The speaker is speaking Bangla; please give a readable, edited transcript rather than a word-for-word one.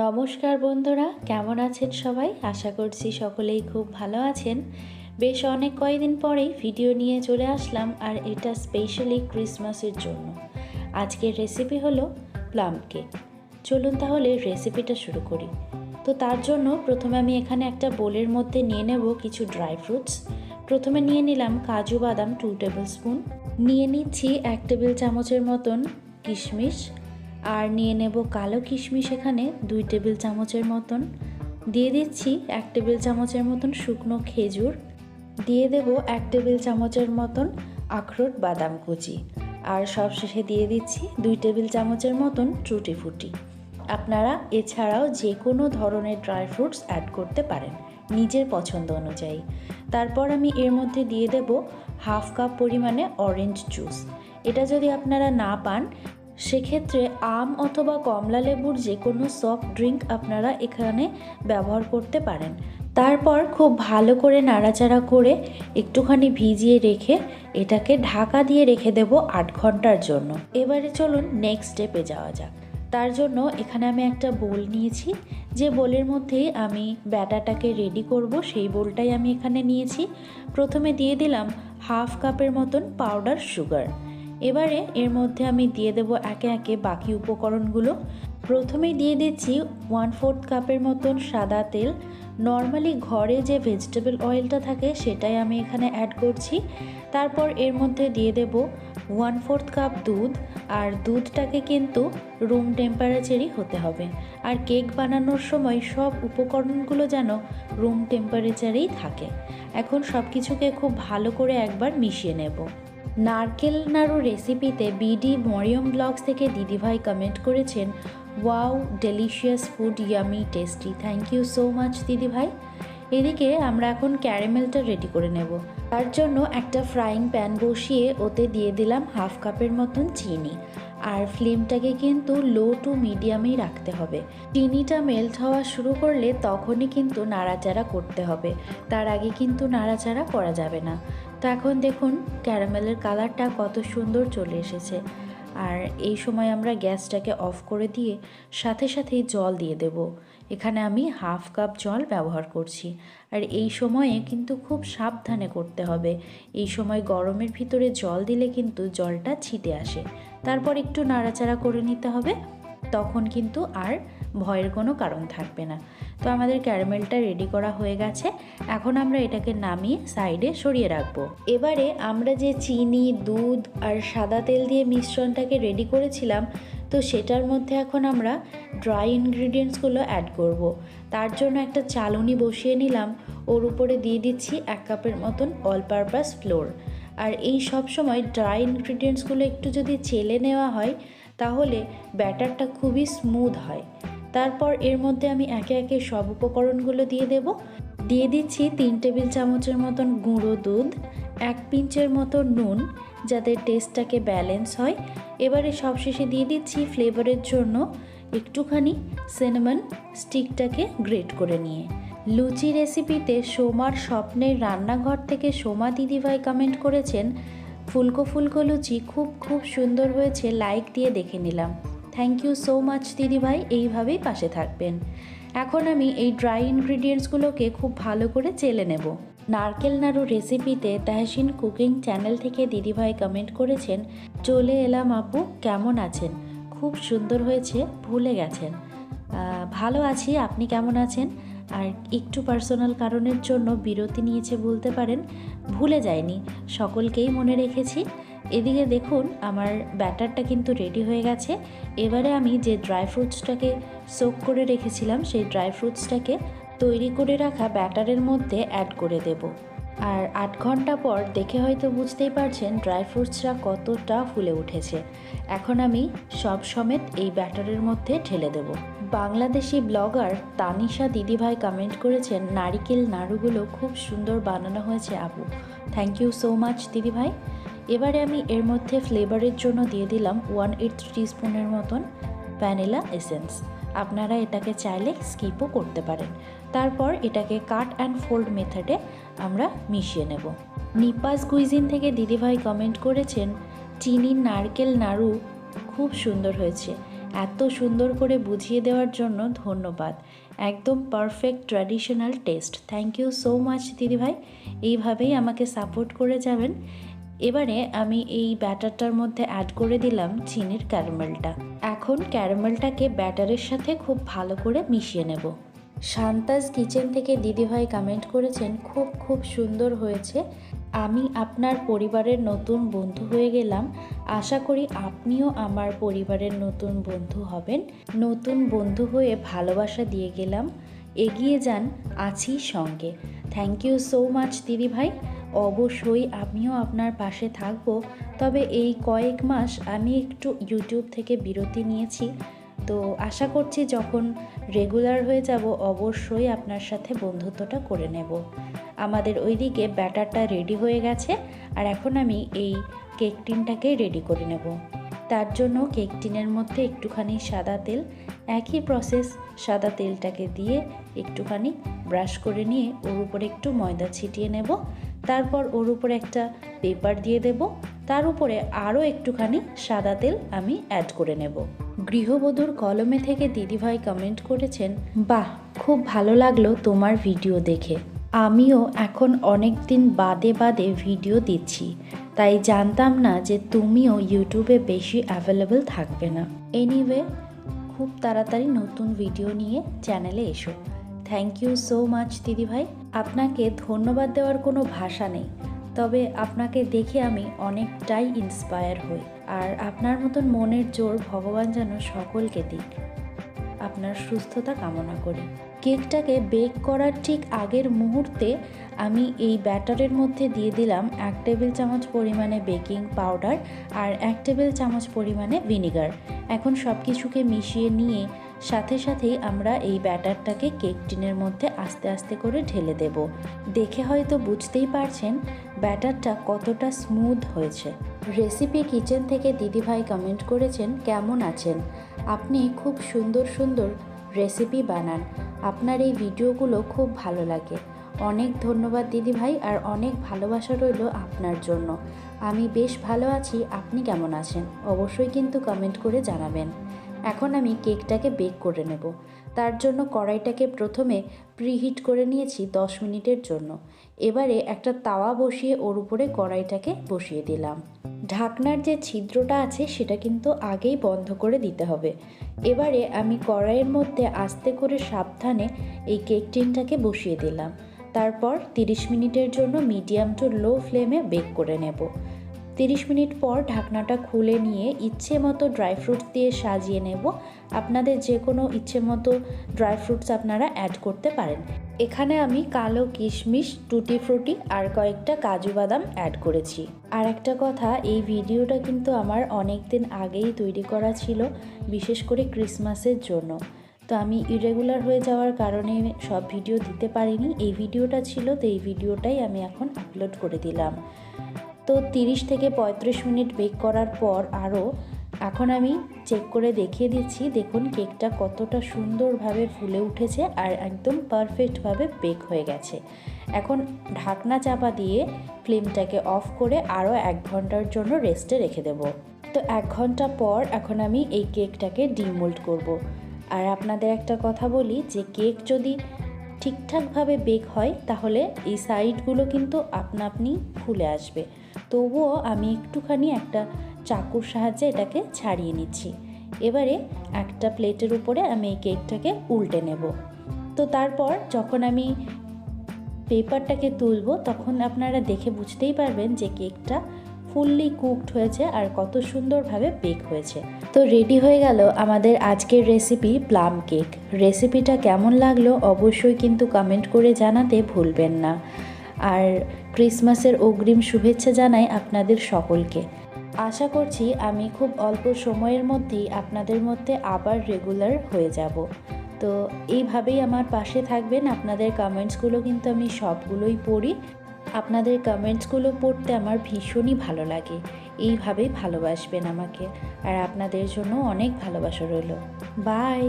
নমস্কার বন্ধুরা, কেমন আছেন সবাই? আশা করছি সকলেই খুব ভালো আছেন। বেশ অনেক কয়েকদিন পরেই ভিডিও নিয়ে চলে আসলাম, আর এটা স্পেশালি ক্রিসমাসের জন্য। আজকের রেসিপি হলো প্লাম কেক। চলুন তাহলে রেসিপিটা শুরু করি। তো তার জন্য প্রথমে আমি এখানে একটা বোলের মধ্যে নিয়ে নেব কিছু ড্রাই ফ্রুটস। প্রথমে নিয়ে নিলাম কাজু বাদাম 2 টেবিল স্পুন, নিয়ে নিচ্ছি 1 টেবিল চামচের মতন কিশমিশ, আর নিয়ে নেব কালো কিশমিশ এখানে 2 টেবিল চামচের মতন, দিয়ে দিচ্ছি 1 টেবিল চামচের মতন শুকনো খেজুর, দিয়ে দেব 1 টেবিল চামচের মতন আখরোট বাদাম কুচি, আর সবশেষে দিয়ে দিচ্ছি 2 টেবিল চামচের মতন টুটি ফুটি। আপনারা এছাড়াও যে কোনো ধরনের ড্রাই ফ্রুটস অ্যাড করতে পারেন নিজের পছন্দ অনুযায়ী। তারপর আমি এর মধ্যে দিয়ে দেব হাফ কাপ পরিমাণে অরেঞ্জ জুস। এটা যদি আপনারা না পান সেক্ষেত্রে আম অথবা কমলা লেবুর যে কোনো সফট ড্রিঙ্ক আপনারা এখানে ব্যবহার করতে পারেন। তারপর খুব ভালো করে নাড়াচাড়া করে একটুখানি ভিজিয়ে রেখে এটাকে ঢাকা দিয়ে রেখে দেব 8 ঘন্টার জন্য। এবারে চলুন নেক্সট স্টেপে যাওয়া যাক। তার জন্য এখানে আমি একটা বোল নিয়েছি, যে বোলের মধ্যে আমি ব্যাটাটাকে রেডি করব সেই বোলটাই আমি এখানে নিয়েছি। প্রথমে দিয়ে দিলাম হাফ কাপের মতন পাউডার সুগার। এবারে এর মধ্যে আমি দিয়ে দেব একে একে বাকি উপকরণগুলো। প্রথমেই দিয়ে দিচ্ছি 1/4 কাপের মতন সাদা তেল। নর্মালি ঘরে যে ভেজিটেবল অয়েলটা থাকে সেটাই আমি এখানে অ্যাড করছি। তারপর এর মধ্যে দিয়ে দেব 1/4 কাপ দুধ, আর দুধটাকে কিন্তু রুম টেম্পারেচারই হতে হবে। আর কেক বানানোর সময় সব উপকরণগুলো যেন রুম টেম্পারেচারেই থাকে। এখন সব কিছুকে খুব ভালো করে একবার মিশিয়ে নেব। নারকেল নাড়ু রেসিপিতে বিডি মরিয়ম ব্লগস থেকে দিদিভাই কমেন্ট করেছেন, wow delicious food, yummy tasty. Thank you so much দিদিভাই। এদিকে আমরা এখন ক্যারামেলটা রেডি করে নেব। তার জন্য একটা ফ্রাইং প্যান বসিয়ে ওতে দিয়ে দিলাম হাফ কাপের মতন চিনি, আর ফ্লেমটাকে কিন্তু লো টু মিডিয়ামেই রাখতে হবে। চিনিটা মেল্ট হওয়া শুরু করলে তখনই কিন্তু নাড়াচাড়া করতে হবে, তার আগে কিন্তু নাড়াচাড়া করা যাবে না। তো এখন দেখুন ক্যারামেলের কালারটা কত সুন্দর চলে এসেছে। আর এই সময় আমরা গ্যাসটাকে অফ করে দিয়ে সাথে সাথেই জল দিয়ে দেব। এখানে আমি হাফ কাপ জল ব্যবহার করছি। আর এই সময়ে কিন্তু খুব সাবধানে করতে হবে। এই সময় গরমের ভিতরে জল দিলে কিন্তু জলটা ছিটে আসে। তারপর একটু নাড়াচাড়া করে নিতে হবে, তখন কিন্তু আর ভয়ের কোনো কারণ থাকবে না। তো আমাদের ক্যারামেলটা রেডি করা হয়ে গেছে। এখন আমরা এটাকে নামিয়ে সাইডে সরিয়ে রাখবো। এবারে আমরা যে চিনি, দুধ আর সাদা তেল দিয়ে মিশ্রণটাকে রেডি করেছিলাম, তো সেটার মধ্যে এখন আমরা ড্রাই ইনগ্রিডিয়েন্টসগুলো অ্যাড করব। তার জন্য একটা চালনি বসিয়ে নিলাম, ওর উপরে দিয়ে দিচ্ছি 1 কাপের মতন অল পারপাস ফ্লোর। আর এই সব সময় ড্রাই ইনগ্রিডিয়েন্টসগুলো একটু যদি চেলে নেওয়া হয় তাহলে ব্যাটারটা খুবই স্মুথ হয়। তারপর এর মধ্যে আমি একে একে সব উপকরণগুলো দিয়ে দিচ্ছি 3 টেবিল চামচের মতন গুঁড়ো দুধ, 1 পিঞ্চের মতো নুন যাতে টেস্টটাকে ব্যালেন্স হয়। এবারে সবশেষে দিয়ে দিচ্ছি ফ্লেভারের জন্য একটুখানি সিনামন স্টিকটাকে গ্রেট করে নিয়ে। লুচি রেসিপিতে সোমার স্বপ্নের রান্নাঘর থেকে সোমা দিদিভাই কমেন্ট করেছেন, ফুলকো ফুলকো লুচি খুব সুন্দর হয়েছে, লাইক দিয়ে দেখে নিলাম। থ্যাংক ইউ সো মাচ দিদিভাই, এইভাবেই পাশে থাকবেন। এখন আমি এই ড্রাই ইনগ্রিডিয়েন্টসগুলোকে খুব ভালো করে চেলে নেব। নারকেল নাড়ু রেসিপিতে তাহসিন কুকিং চ্যানেল থেকে দিদিভাই কমেন্ট করেছেন, চলে এলাম আপু, কেমন আছেন? খুব সুন্দর হয়েছে, ভুলে গেছেন। ভালো আছি, আপনি কেমন আছেন? আর একটু পার্সোনাল কারণের জন্য বিরতি নিয়েছে বলতে পারেন, ভুলে যায়নি, সকলকেই মনে রেখেছি। এদিকে দেখুন আমার ব্যাটারটা কিন্তু রেডি হয়ে গেছে। এবারে আমি যে ড্রাই ফ্রুটসটাকে সোক করে রেখেছিলাম সেই ড্রাই ফ্রুটসটাকে তৈরি করে রাখা ব্যাটারের মধ্যে অ্যাড করে দেব। আর 8 ঘন্টা পর দেখে হয়তো বুঝতেই পারছেন ড্রাই ফ্রুটসরা কতটা ফুলে উঠেছে। এখন আমি সব সমেত এই ব্যাটারের মধ্যে ঢেলে দেব। বাংলাদেশি ব্লগার তানিশা দিদিভাই কমেন্ট করেছেন, নারিকেল নাড়ুগুলো খুব সুন্দর বানানো হয়েছে আপু। থ্যাংক ইউ সো মাচ দিদিভাই। এবারে আমি এর মধ্যে ফ্লেভারের জন্য দিয়ে দিলাম 1/8 টিস্পুনের মতন ভ্যানিলা এসেন্স। আপনারা এটাকে চাইলে স্কিপও করতে পারেন। তারপর এটাকে কাট অ্যান্ড ফোল্ড মেথডে আমরা মিশিয়ে নেব। নিপাস কুইজিন থেকে দিদিভাই কমেন্ট করেছেন, চিনি নারকেল নাড়ু খুব সুন্দর হয়েছে, এত সুন্দর করে বুঝিয়ে দেওয়ার জন্য ধন্যবাদ। একদম perfect traditional taste. Thank you so much দিদিভাই, এইভাবেই আমাকে সাপোর্ট করে যাবেন। এবারে আমি এই ব্যাটারটার মধ্যে অ্যাড করে দিলাম চিনির ক্যারামেলটা। এখন ক্যারামেলটাকে ব্যাটারের সাথে খুব ভালো করে মিশিয়ে নেব। শান্তাস কিচেন থেকে দিদিভাই কমেন্ট করেছেন খুব খুব সুন্দর হয়েছে। আমি আপনার পরিবারের নতুন বন্ধু হয়ে গেলাম। আশা করি আপনিও আমার পরিবারের নতুন বন্ধু হবেন। নতুন বন্ধু হয়ে ভালোবাসা দিয়ে গেলাম। এগিয়ে যান, আছি সঙ্গে। থ্যাংক ইউ সো মাচ দিদিভাই। অবশ্যই আমিও আপনার পাশে থাকবো। তবে এই কয়েক মাস আমি একটু ইউটিউব থেকে বিরতি নিয়েছি, তো আশা করছি যখন রেগুলার হয়ে যাব অবশ্যই আপনার সাথে বন্ধুত্বটা করে নেব। আমাদের ওইদিকে ব্যাটারটা রেডি হয়ে গেছে, আর এখন আমি এই কেক টিনটাকে রেডি করে নেব। তার জন্য কেক টিনের মধ্যে একটুখানি সাদা তেল, একই প্রসেস, সাদা তেলটাকে দিয়ে একটুখানি ব্রাশ করে নিয়ে ওর উপরে একটু ময়দা ছিটিয়ে নেব। তারপর ওর উপরে একটা পেপার দিয়ে দেব, তার উপরে আরও একটুখানি সাদা তেল আমি অ্যাড করে নেব। গৃহবধূর কলমে থেকে দিদিভাই কমেন্ট করেছেন, বাহ, খুব ভালো লাগলো তোমার ভিডিও দেখে। আমিও এখন অনেক দিন বাদে ভিডিও দিচ্ছি, তাই জানতাম না যে তুমিও ইউটিউবে বেশি অ্যাভেলেবল থাকবে না। এনিওয়ে, খুব তাড়াতাড়ি নতুন ভিডিও নিয়ে চ্যানেলে এসো। থ্যাংক ইউ সো মাচ দিদিভাই। আপনাকে ধন্যবাদ দেওয়ার কোনো ভাষা নেই, তবে আপনাকে দেখে আমি অনেকটাই ইন্সপায়ার হই। আর আপনার মতন মনের জোর ভগবান যেন সকলকে দিক। আপনার সুস্থতা কামনা করি। কেকটাকে বেক করার ঠিক আগের মুহূর্তে আমি এই ব্যাটারের মধ্যে দিয়ে দিলাম 1 টেবিল চামচ পরিমাণে বেকিং পাউডার আর 1 টেবিল চামচ পরিমাণে ভিনিগার। এখন সব কিছুকে মিশিয়ে নিয়ে সাথেই আমরা এই ব্যাটারটাকে কেক টিনের মধ্যে আস্তে আস্তে করে ঢেলে দেব। দেখে হয়তো বুঝতেই পারছেন ব্যাটারটা কতটা স্মুথ হয়েছে। রেসিপি কিচেন থেকে দিদিভাই কমেন্ট করেছেন, কেমন আছেন আপনি? খুব সুন্দর রেসিপি বানান, আপনার এই ভিডিওগুলো খুব ভালো লাগে। অনেক ধন্যবাদ দিদিভাই, আর অনেক ভালোবাসা রইল আপনার জন্য। আমি বেশ ভালো আছি, আপনি কেমন আছেন অবশ্যই কিন্তু কমেন্ট করে জানাবেন। এখন আমি কেকটাকে বেক করে নেব। তার জন্য কড়াইটাকে প্রথমে প্রিহিট করে নিয়েছি 10 মিনিটের জন্য। এবারে একটা তাওয়া বসিয়ে ওর উপরে কড়াইটাকে বসিয়ে দিলাম। ঢাকনার যে ছিদ্রটা আছে সেটা কিন্তু আগেই বন্ধ করে দিতে হবে। এবারে আমি কড়াইয়ের মধ্যে আস্তে করে সাবধানে এই কেক টিনটাকে বসিয়ে দিলাম। তারপর 30 মিনিটের জন্য মিডিয়াম টু লো ফ্লেমে বেক করে নেব। 30 মিনিট পর ঢাকনাটা খুলে নিয়ে ইচ্ছে মতো ড্রাই ফ্রুটস দিয়ে সাজিয়ে নেব। আপনাদের যে কোনো ইচ্ছে মতো ড্রাই ফ্রুটস আপনারা অ্যাড করতে পারেন। এখানে আমি কালো কিশমিশ, টুটি ফ্রুটি আর কয়েকটা কাজু বাদাম অ্যাড করেছি। আর একটা কথা, এই ভিডিওটা কিন্তু আমার অনেক দিন আগেই তৈরি করা ছিল, বিশেষ করে ক্রিসমাসের জন্য। তো আমি ইরেগুলার হয়ে যাওয়ার কারণে সব ভিডিও দিতে পারিনি। এই ভিডিওটা ছিল, তো এই ভিডিওটাই আমি এখন আপলোড করে দিলাম। তো 30 থেকে 35 মিনিট বেক করার পর এখন আমি চেক করে দেখিয়ে দিচ্ছি। দেখুন কেকটা কতটা সুন্দরভাবে ফুলে উঠেছে আর একদম পারফেক্টভাবে বেক হয়ে গেছে। এখন ঢাকনা চাপা দিয়ে ফ্লেমটাকে অফ করে আরও 1 ঘন্টার জন্য রেস্টে রেখে দেব। তো 1 ঘন্টা পর এখন আমি এই কেকটাকে ডিমোল্ড করব। আর আপনাদের একটা কথা বলি, যে কেক যদি ঠিকঠাকভাবে বেক হয় তাহলে এই সাইডগুলো কিন্তু আপনা আপনি খুলে আসবে। তবুও আমি একটুখানি একটা চাকুর সাহায্যে এটাকে ছাড়িয়ে নিচ্ছি। এবারে একটা প্লেটের উপরে আমি এই কেকটাকে উল্টে নেব। তো তারপর যখন আমি পেপারটাকে তুলব তখন আপনারা দেখে বুঝতেই পারবেন যে কেকটা ফুললি কুকড হয়েছে আর কত সুন্দরভাবে বেক হয়েছে। তো রেডি হয়ে গেল আমাদের আজকের রেসিপি প্লাম কেক। রেসিপিটা কেমন লাগলো অবশ্যই কিন্তু কমেন্ট করে জানাতে ভুলবেন না। আর ক্রিসমাসের অগ্রিম শুভেচ্ছা জানাই আপনাদের সকলকে। আশা করছি আমি খুব অল্প সময়ের মধ্যেই আপনাদের মধ্যে আবার রেগুলার হয়ে যাব। তো এইভাবেই আমার পাশে থাকবেন। আপনাদের কমেন্টসগুলো কিন্তু আমি সবগুলোই পড়ি। আপনাদের কমেন্টসগুলো পড়তে আমার ভীষণই ভালো লাগে। এইভাবেই ভালোবাসবেন আমাকে, আর আপনাদের জন্য অনেক ভালোবাসা রইল। বাই।